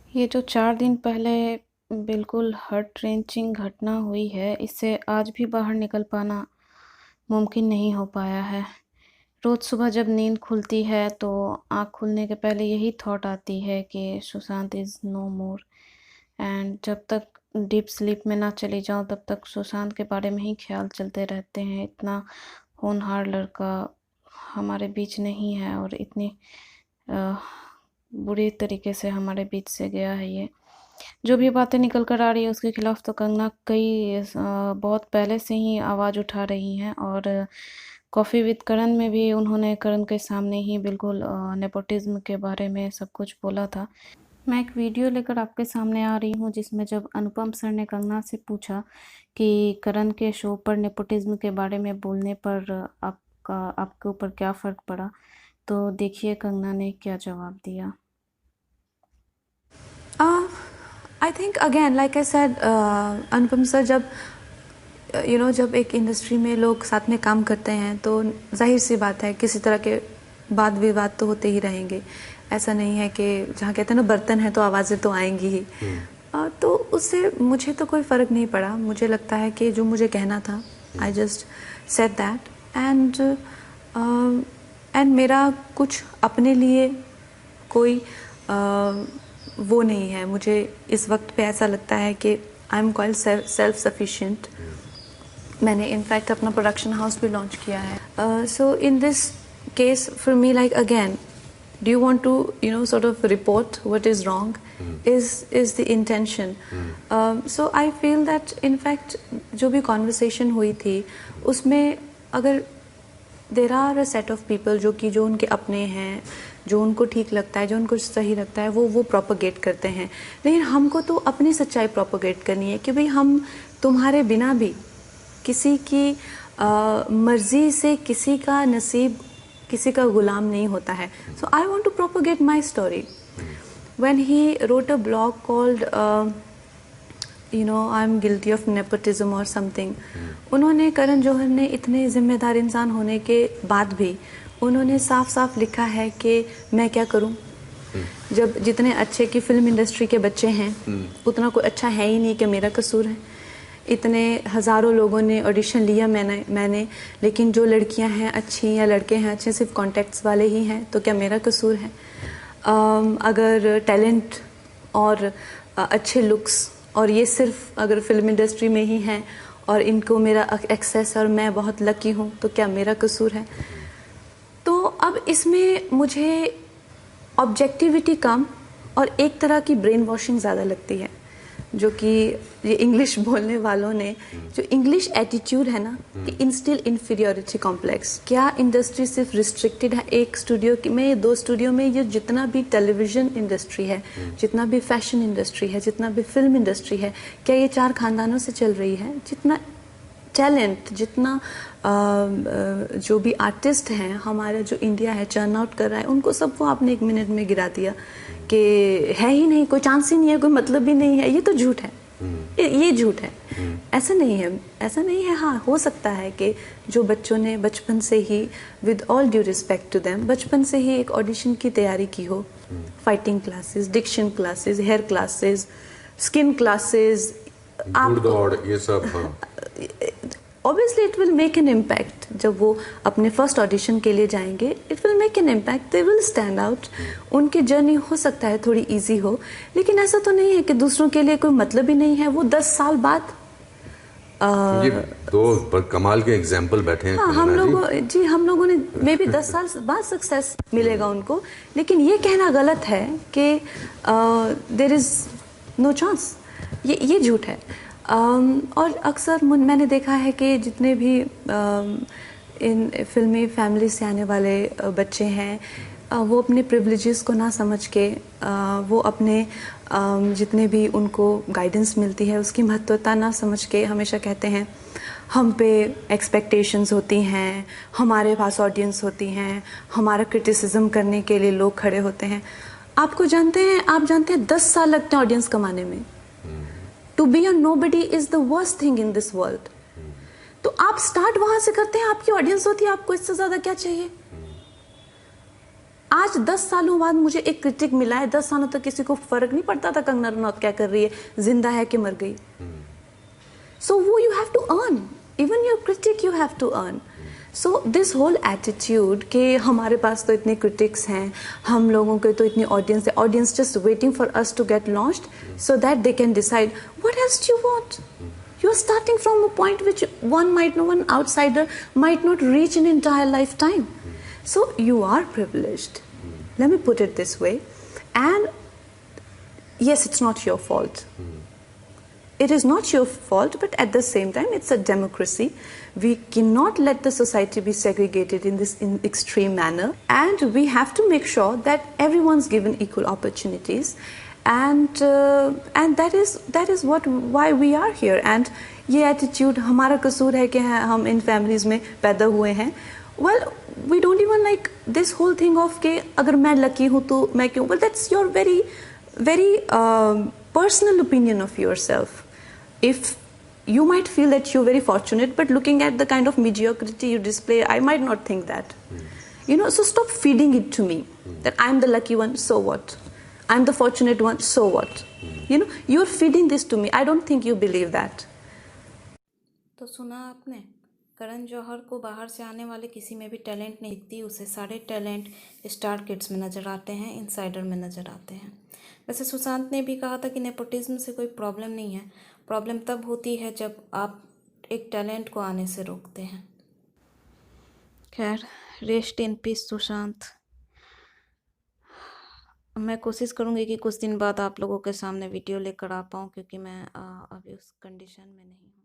ये जो 4 दिन पहले बिल्कुल हार्ट रेंचिंग घटना हुई है, इससे आज भी बाहर निकल पाना मुमकिन नहीं हो पाया है। रोज़ सुबह जब नींद खुलती है तो आँख खुलने के पहले यही थॉट आती है कि Sushant is no more. And जब तक डीप स्लीप में ना चली जाऊँ तब तक सुशांत के बारे में ही ख्याल चलते रहते हैं। इतना होनहार लड़का हमारे बीच नहीं है और इतनी अ, बुरी तरीके से हमारे बीच से गया है ये। जो भी बातें निकल कर आ रही है उसके खिलाफ तो कंगना बहुत पहले से ही आवाज़ उठा रही हैं और कॉफ़ी विद करण में भी उन्होंने करण के सामने ही बिल्कुल नेपोटिज्म के बारे में सब कुछ बोला था। मैं एक वीडियो लेकर आपके सामने आ रही हूँ जिसमें जब अनुपम सर ने कंगना से पूछा कि करण के शो पर नेपोटिज्म के बारे में बोलने पर आपके ऊपर क्या फ़र्क पड़ा, तो देखिए कंगना ने क्या जवाब दिया। I think again like I said, Anupam sir जब एक इंडस्ट्री में लोग साथ में काम करते हैं तो जाहिर सी बात है किसी तरह के वाद विवाद तो होते ही रहेंगे। ऐसा नहीं है कि जहाँ कहते हैं ना बर्तन है तो आवाज़ें तो आएंगी ही। तो उससे मुझे तो कोई फ़र्क नहीं पड़ा। मुझे लगता है कि जो मुझे कहना था I just said that and मेरा कुछ अपने लिए कोई वो नहीं है। मुझे इस वक्त पे ऐसा लगता है कि I am quite self sufficient. मैंने इनफैक्ट अपना प्रोडक्शन हाउस भी लॉन्च किया है। So in this case for me like again do you want to sort of report what is wrong is the intention. So I feel that in fact जो भी conversation हुई थी उसमें अगर there are a set of people जो उनके अपने हैं, जो उनको ठीक लगता है, जो उनको सही लगता है वो प्रोपोगेट करते हैं। लेकिन हमको तो अपनी सच्चाई प्रोपोगेट करनी है कि भाई हम तुम्हारे बिना भी किसी की मर्जी से किसी का नसीब किसी का गुलाम नहीं होता है। So I want to propagate my story. When he wrote a blog called I am guilty of nepotism और समथिंग, उन्होंने करण जौहर ने इतने जिम्मेदार इंसान होने के बाद भी उन्होंने साफ साफ लिखा है कि मैं क्या करूं। जब जितने अच्छे की फिल्म इंडस्ट्री के बच्चे हैं उतना कोई अच्छा है ही नहीं कि मेरा कसूर है। इतने हज़ारों लोगों ने ऑडिशन लिया मैंने लेकिन जो लड़कियां हैं अच्छी या लड़के हैं अच्छे सिर्फ कॉन्टेक्ट्स वाले ही हैं, तो क्या मेरा कसूर है? अगर टैलेंट और अच्छे लुक्स और ये सिर्फ अगर फिल्म इंडस्ट्री में ही हैं और इनको मेरा एक्सेस और मैं बहुत लकी हूँ, तो क्या मेरा कसूर है? तो अब इसमें मुझे ऑब्जेक्टिविटी कम और एक तरह की ब्रेन वॉशिंग ज़्यादा लगती है, जो कि ये इंग्लिश बोलने वालों ने जो इंग्लिश एटीट्यूड है ना कि इंस्टिल इन्फीरियोरिटी कॉम्प्लेक्स। क्या इंडस्ट्री सिर्फ रिस्ट्रिक्टेड है एक स्टूडियो में, दो स्टूडियो में? ये जितना भी टेलीविज़न इंडस्ट्री है, जितना भी फैशन इंडस्ट्री है, जितना भी फिल्म इंडस्ट्री है, क्या ये चार खानदानों से चल रही है? जितना टैलेंट, जितना जो भी आर्टिस्ट हैं हमारा जो इंडिया है चर्न आउट कर रहा है, उनको सबको आपने एक मिनट में गिरा दिया कि है ही नहीं, कोई चांस ही नहीं है, कोई मतलब भी नहीं है। ये तो झूठ है, ये झूठ है। ऐसा नहीं है, ऐसा नहीं है। हाँ, हो सकता है कि जो बच्चों ने बचपन से ही, with all due respect to them, बचपन से ही एक ऑडिशन की तैयारी की हो, fighting classes, diction classes, hair classes, skin classes, दौड़, ये सब। हाँ, obviously it will make an impact। जब वो अपने फर्स्ट ऑडिशन के लिए जाएंगे, it will make an impact, they will stand out। उनकी जर्नी हो सकता है थोड़ी इजी हो, लेकिन ऐसा तो नहीं है कि दूसरों के लिए कोई मतलब ही नहीं है। वो 10 साल बाद ये दो कमाल के एग्जाम्पल बैठे हैं। हाँ, हम लोगों ने मे बी 10 साल बाद सक्सेस मिलेगा उनको, लेकिन ये कहना गलत है कि देयर इज नो चांस। ये झूठ है। और अक्सर मैंने देखा है कि जितने भी इन फिल्मी फैमिली से आने वाले बच्चे हैं, वो अपने प्रिविलेजेस को ना समझ के वो अपने जितने भी उनको गाइडेंस मिलती है उसकी महत्वता ना समझ के हमेशा कहते हैं हम पे एक्सपेक्टेशंस होती हैं, हमारे पास ऑडियंस होती हैं, हमारा क्रिटिसिज्म करने के लिए लोग खड़े होते हैं। आप जानते हैं 10 साल लगते हैं ऑडियंस कमाने में। To be a nobody is the worst thing in this world. तो आप स्टार्ट वहां से करते हैं, आपकी ऑडियंस होती है, आपको इससे ज्यादा क्या चाहिए? आज 10 सालों बाद मुझे एक क्रिटिक मिला है, 10 सालों तक किसी को फर्क नहीं पड़ता था कंगना रनौत क्या कर रही है, जिंदा है कि मर गई. So वो you have to earn. Even your critic you have to earn. So this whole attitude कि हमारे पास तो इतने critics हैं, हम लोगों के तो इतनी audience है, audience just waiting for us to get launched so that they can decide what else do you want. You are starting from a point which one outsider might not reach in entire lifetime. So you are privileged. Let me put it this way. And yes, it's not your fault. It is not your fault, but at the same time, it's a democracy. We cannot let the society be segregated in this extreme manner, and we have to make sure that everyone's given equal opportunities, and that is why we are here. And ये attitude हमारा कसूर है कि हम इन families में पैदा हुए हैं. Well, we don't even like this whole thing of कि अगर मैं lucky हूँ तो मैं क्यों? Well, that's your very personal opinion of yourself. If you might feel that you're very fortunate, but looking at the kind of mediocrity you display, I might not think that. So stop feeding it to me that I'm the lucky one, so what? I'm the fortunate one, so what? You're feeding this to me. I don't think you believe that. तो सुना आपने, करण जौहर को बाहर से आने वाले किसी में भी टैलेंट नहीं दिखती, उसे सारे टैलेंट स्टार किड्स में नज़र आते हैं, इनसाइडर में नज़र आते हैं. वैसे सुशांत ने भी कहा था कि नेपोटिज्म से कोई प्रॉब्लम नहीं है, प्रॉब्लम तब होती है जब आप एक टैलेंट को आने से रोकते हैं. खैर, रेस्ट इन पीस सुशांत. मैं कोशिश करूँगी कि कुछ दिन बाद आप लोगों के सामने वीडियो लेकर आ पाऊँ, क्योंकि मैं अभी उस कंडीशन में नहीं हूँ.